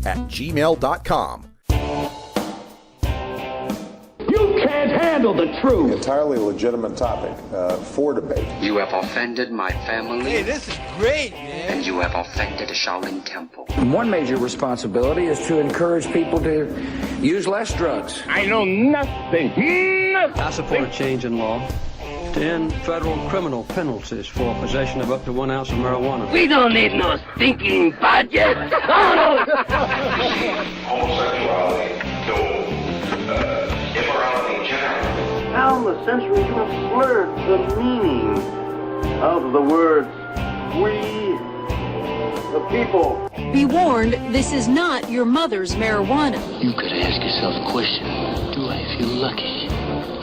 radio@gmail.com. You can't handle the truth. Entirely legitimate topic for debate. You have offended my family. Hey, this is great, man. And you have offended the Shaolin Temple. One major responsibility is to encourage people to use less drugs. I know nothing. I support a change in law to end federal criminal penalties for possession of up to 1 ounce of marijuana. We don't need no stinking budget. Homosexuality, no. Immorality generally. Down the centuries you have slurred the meaning of the words we, the people. Be warned, this is not your mother's marijuana. You could ask yourself a question. Do I feel lucky?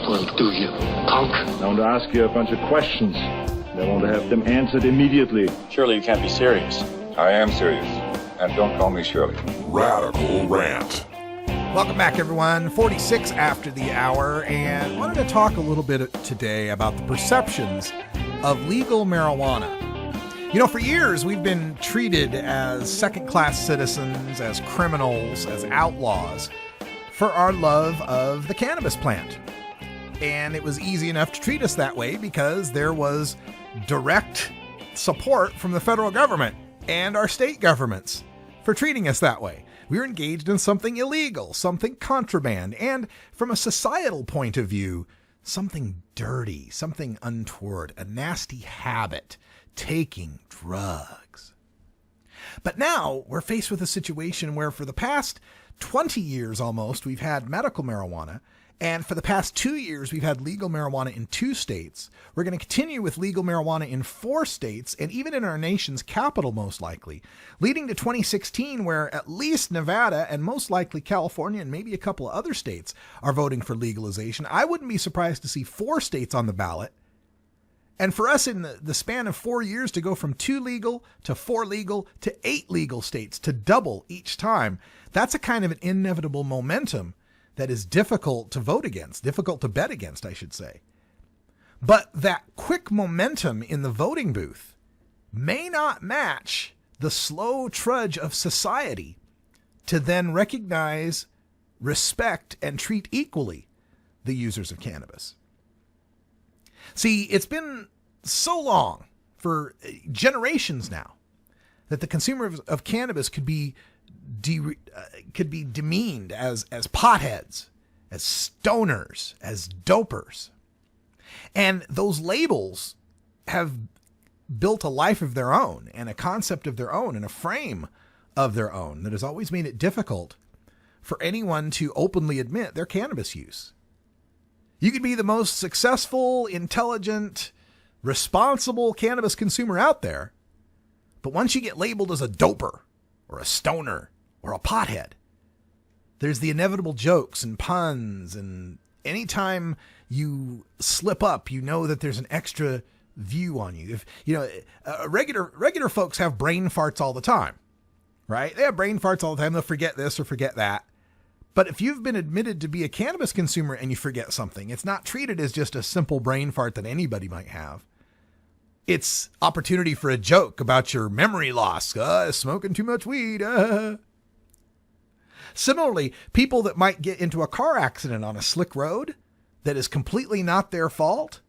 Well, do you, punk? I want to ask you a bunch of questions. I want to have them answered immediately. Surely you can't be serious. I am serious. And don't call me Shirley. Radical Rant. Welcome back, everyone. 46 after the hour, and wanted to talk a little bit today about the perceptions of legal marijuana. You know, for years, we've been treated as second-class citizens, as criminals, as outlaws, for our love of the cannabis plant. And it was easy enough to treat us that way because there was direct support from the federal government and our state governments for treating us that way. We were engaged in something illegal, something contraband, and from a societal point of view, something dirty, something untoward, a nasty habit, taking drugs. But now we're faced with a situation where for the past 20 years almost, we've had medical marijuana. And for the past 2 years, we've had legal marijuana in 2 states. We're going to continue with legal marijuana in 4 states, and even in our nation's capital, most likely, leading to 2016, where at least Nevada and most likely California and maybe a couple of other states are voting for legalization. I wouldn't be surprised to see 4 states on the ballot. And for us in the span of 4 years to go from 2 legal to 4 legal to 8 legal states, to double each time, that's a kind of an inevitable momentum that is difficult to vote against, difficult to bet against, I should say. But that quick momentum in the voting booth may not match the slow trudge of society to then recognize, respect, and treat equally the users of cannabis. See, it's been so long, for generations now, that the consumer of cannabis could be demeaned as potheads, as stoners, as dopers. And those labels have built a life of their own and a concept of their own and a frame of their own that has always made it difficult for anyone to openly admit their cannabis use. You could be the most successful, intelligent, responsible cannabis consumer out there, but once you get labeled as a doper or a stoner or a pothead, there's the inevitable jokes and puns, and anytime you slip up, you know that there's an extra view on you. If you know, regular folks have brain farts all the time, right? They have brain farts all the time. They'll forget this or forget that. But if you've been admitted to be a cannabis consumer and you forget something, it's not treated as just a simple brain fart that anybody might have. It's opportunity for a joke about your memory loss. Smoking too much weed. Similarly, people that might get into a car accident on a slick road that is completely not their fault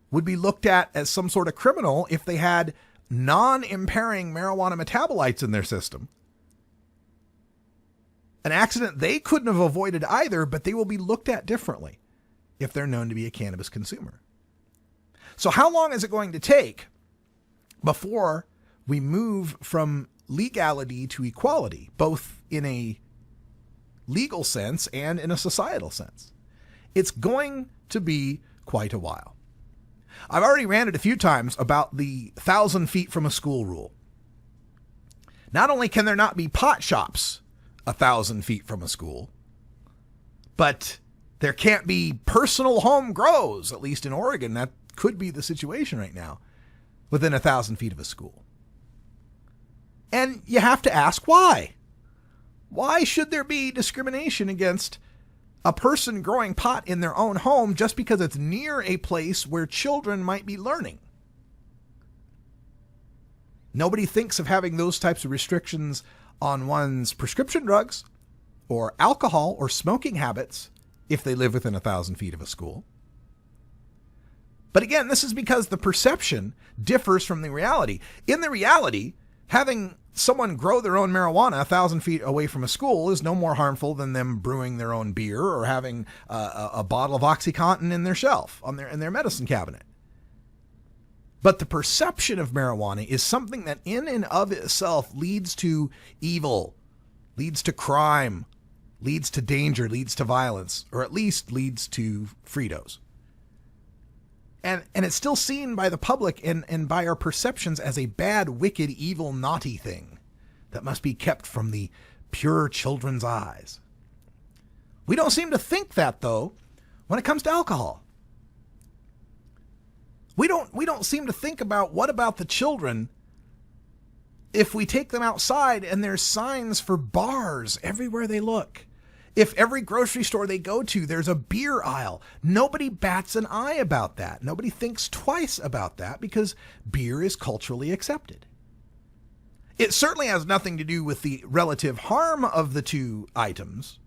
would be looked at as some sort of criminal if they had non-impairing marijuana metabolites in their system. An accident they couldn't have avoided either, but they will be looked at differently if they're known to be a cannabis consumer. So how long is it going to take before we move from legality to equality, both in a legal sense and in a societal sense? It's going to be quite a while. I've already ranted a few times about the 1,000 feet from a school rule. Not only can there not be pot shops 1,000 feet from a school, but there can't be personal home grows, at least in Oregon. That could be the situation right now, within 1,000 feet of a school. And you have to ask why. Why should there be discrimination against a person growing pot in their own home just because it's near a place where children might be learning? Nobody thinks of having those types of restrictions on one's prescription drugs or alcohol or smoking habits if they live within 1,000 feet of a school. But again, this is because the perception differs from the reality. In the reality, having someone grow their own marijuana 1,000 feet away from a school is no more harmful than them brewing their own beer or having a bottle of OxyContin in their shelf in their medicine cabinet. But the perception of marijuana is something that in and of itself leads to evil, leads to crime, leads to danger, leads to violence, or at least leads to Fritos. And it's still seen by the public and by our perceptions as a bad, wicked, evil, naughty thing that must be kept from the pure children's eyes. We don't seem to think that, though, when it comes to alcohol. We don't seem to think about what about the children if we take them outside and there's signs for bars everywhere they look. If every grocery store they go to, there's a beer aisle, nobody bats an eye about that. Nobody thinks twice about that because beer is culturally accepted. It certainly has nothing to do with the relative harm of the two items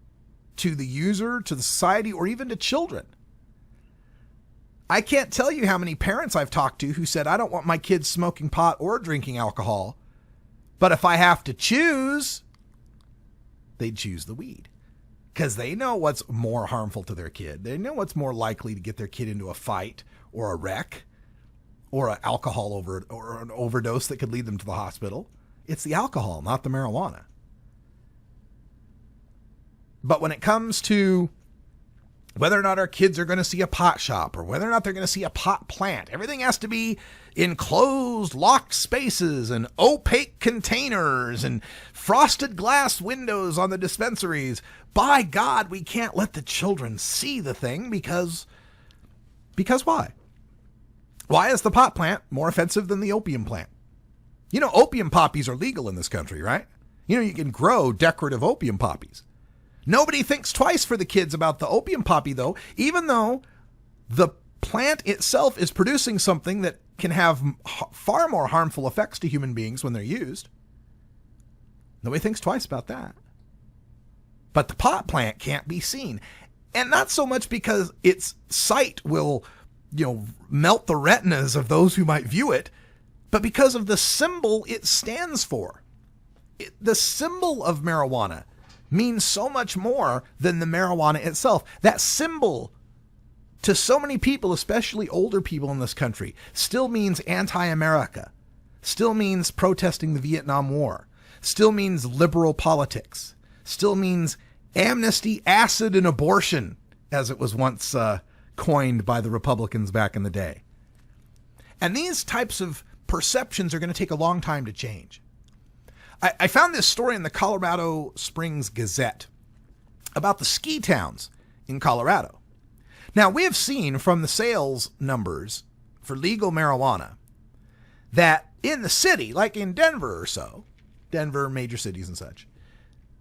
to the user, to the society, or even to children. I can't tell you how many parents I've talked to who said, I don't want my kids smoking pot or drinking alcohol, but if I have to choose, they'd choose the weed. Because they know what's more harmful to their kid. They know what's more likely to get their kid into a fight or a wreck or an alcohol or an overdose that could lead them to the hospital. It's the alcohol, not the marijuana. But when it comes to whether or not our kids are going to see a pot shop or whether or not they're going to see a pot plant, everything has to be in closed, locked spaces and opaque containers and frosted glass windows on the dispensaries. By God, we can't let the children see the thing because why? Why is the pot plant more offensive than the opium plant? You know, opium poppies are legal in this country, right? You know, you can grow decorative opium poppies. Nobody thinks twice for the kids about the opium poppy, though, even though the plant itself is producing something that can have far more harmful effects to human beings when they're used. Nobody thinks twice about that. But the pot plant can't be seen. And not so much because its sight will, melt the retinas of those who might view it, but because of the symbol it stands for. The symbol of marijuana means so much more than the marijuana itself. That symbol, to so many people, especially older people in this country, still means anti-America, still means protesting the Vietnam War, still means liberal politics, still means amnesty, acid, and abortion, as it was once coined by the Republicans back in the day. And these types of perceptions are going to take a long time to change. I found this story in the Colorado Springs Gazette about the ski towns in Colorado. Now, we have seen from the sales numbers for legal marijuana that in the city, like in Denver or so, Denver, major cities and such,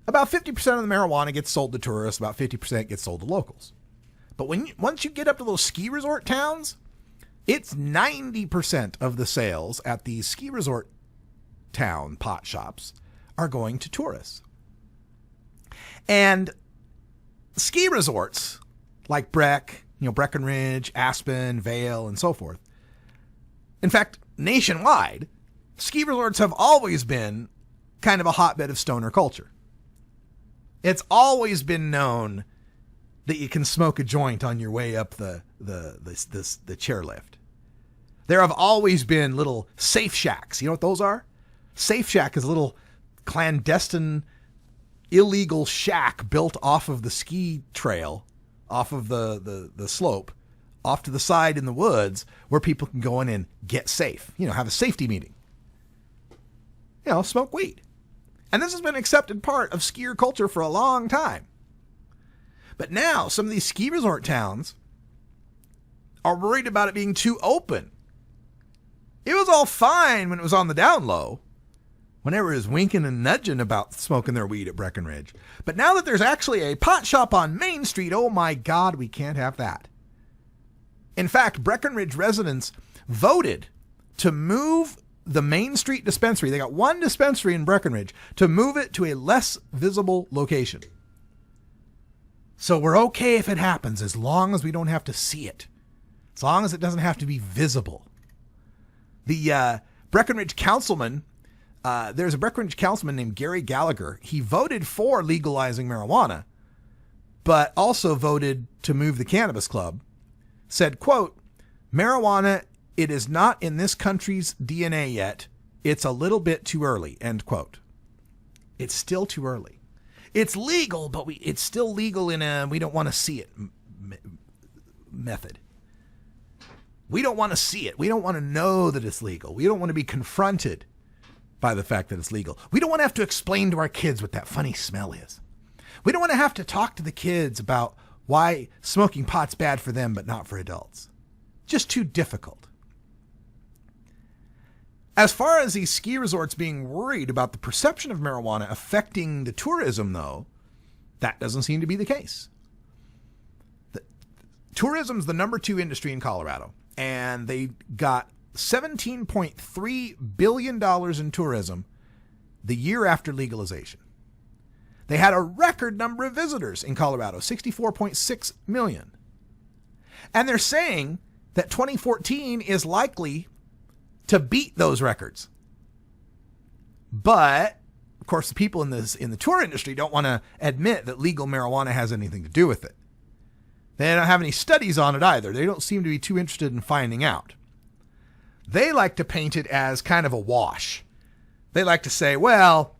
about 50% of the marijuana gets sold to tourists, about 50% gets sold to locals. But once you get up to those ski resort towns, it's 90% of the sales at these ski resort town pot shops are going to tourists. And ski resorts like Breckenridge, Aspen, Vail, and so forth. In fact, nationwide, ski resorts have always been kind of a hotbed of stoner culture. It's always been known that you can smoke a joint on your way up the chairlift. There have always been little safe shacks. You know what those are? Safe shack is a little clandestine, illegal shack built off of the ski trail, off of the slope, off to the side in the woods, where people can go in and get safe. Have a safety meeting. Smoke weed. And this has been an accepted part of skier culture for a long time. But now some of these ski resort towns are worried about it being too open. It was all fine when it was on the down low, whenever it was winking and nudging about smoking their weed at Breckenridge. But now that there's actually a pot shop on Main Street, oh my God, we can't have that. In fact, Breckenridge residents voted to move the Main Street dispensary, they got one dispensary in Breckenridge, to move it to a less visible location. So we're okay if it happens, as long as we don't have to see it. As long as it doesn't have to be visible. The Breckenridge councilman, there's a Breckenridge councilman named Gary Gallagher. He voted for legalizing marijuana, but also voted to move the cannabis club. Said, quote, "Marijuana, it is not in this country's DNA yet. It's a little bit too early," end quote. It's still too early. It's legal, but it's still legal in a we don't want to see it method. We don't want to see it. We don't want to know that it's legal. We don't want to be confronted by the fact that it's legal. We don't want to have to explain to our kids what that funny smell is. We don't want to have to talk to the kids about why smoking pot's bad for them but not for adults. Just too difficult. As far as these ski resorts being worried about the perception of marijuana affecting the tourism, though, that doesn't seem to be the case. Tourism's the number 2 industry in Colorado, and they got $17.3 billion in tourism the year after legalization. They had a record number of visitors in Colorado, 64.6 million. And they're saying that 2014 is likely to beat those records. But, of course, the people in the tour industry don't want to admit that legal marijuana has anything to do with it. They don't have any studies on it either. They don't seem to be too interested in finding out. They like to paint it as kind of a wash. They like to say, well,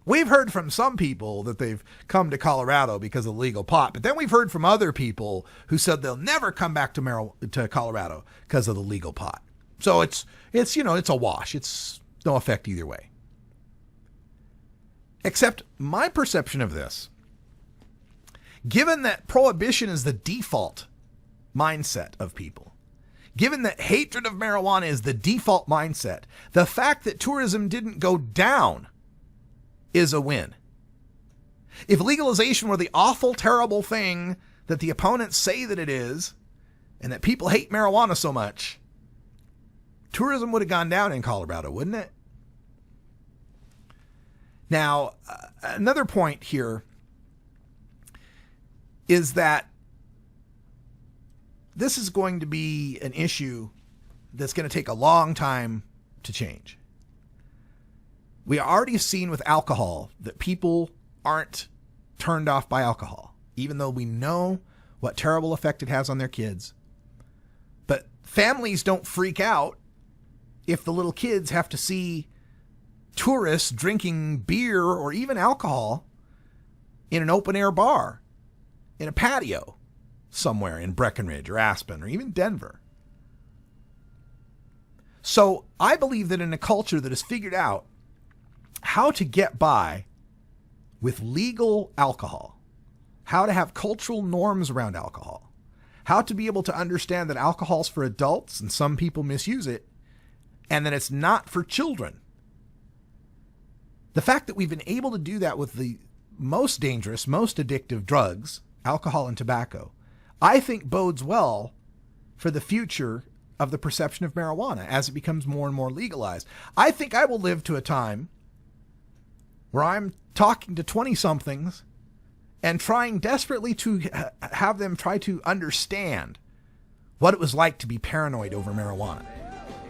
we've heard from some people that they've come to Colorado because of legal pot, but then we've heard from other people who said they'll never come back to Colorado because of the legal pot. So it's a wash. It's no effect either way. Except my perception of this, given that prohibition is the default mindset of people, given that hatred of marijuana is the default mindset, the fact that tourism didn't go down is a win. If legalization were the awful, terrible thing that the opponents say that it is, and that people hate marijuana so much, tourism would have gone down in Colorado, wouldn't it? Now, another point here is that this is going to be an issue that's going to take a long time to change. We already have seen with alcohol that people aren't turned off by alcohol, even though we know what terrible effect it has on their kids. But families don't freak out if the little kids have to see tourists drinking beer or even alcohol in an open air bar, in a patio somewhere in Breckenridge or Aspen or even Denver. So I believe that in a culture that has figured out how to get by with legal alcohol, how to have cultural norms around alcohol, how to be able to understand that alcohol's for adults and some people misuse it, and that it's not for children. The fact that we've been able to do that with the most dangerous, most addictive drugs, alcohol and tobacco, I think bodes well for the future of the perception of marijuana as it becomes more and more legalized. I think I will live to a time where I'm talking to 20-somethings and trying desperately to have them try to understand what it was like to be paranoid over marijuana,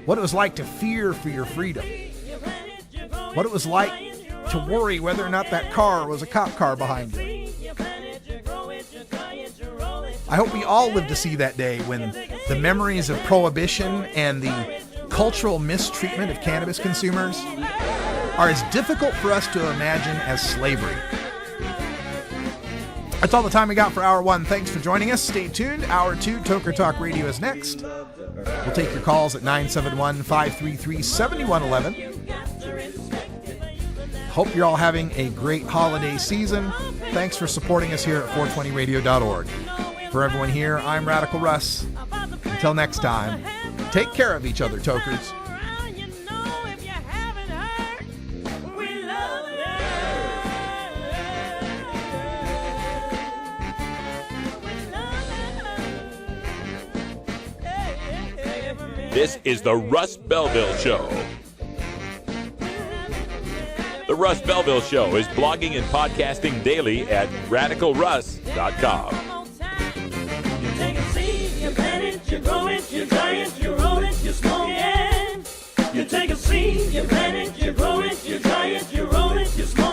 what it was like to fear for your freedom, what it was like to worry whether or not that car was a cop car behind you. I hope we all live to see that day when the memories of prohibition and the cultural mistreatment of cannabis consumers are as difficult for us to imagine as slavery. That's all the time we got for Hour 1. Thanks for joining us. Stay tuned. Hour 2, Toker Talk Radio is next. We'll take your calls at 971-533-7111. Hope you're all having a great holiday season. Thanks for supporting us here at 420radio.org. For everyone here, I'm Radical Russ. Until next time, take care of each other, Tokers. This is the Russ Belville Show. Russ Belville Show is blogging and podcasting daily at radicalruss.com. You take a seed, you plant it, you grow it, you dry it, you roll it, you smoke it. You take a seed, you plant it, you grow it, you dry it, you roll it, you smoke it.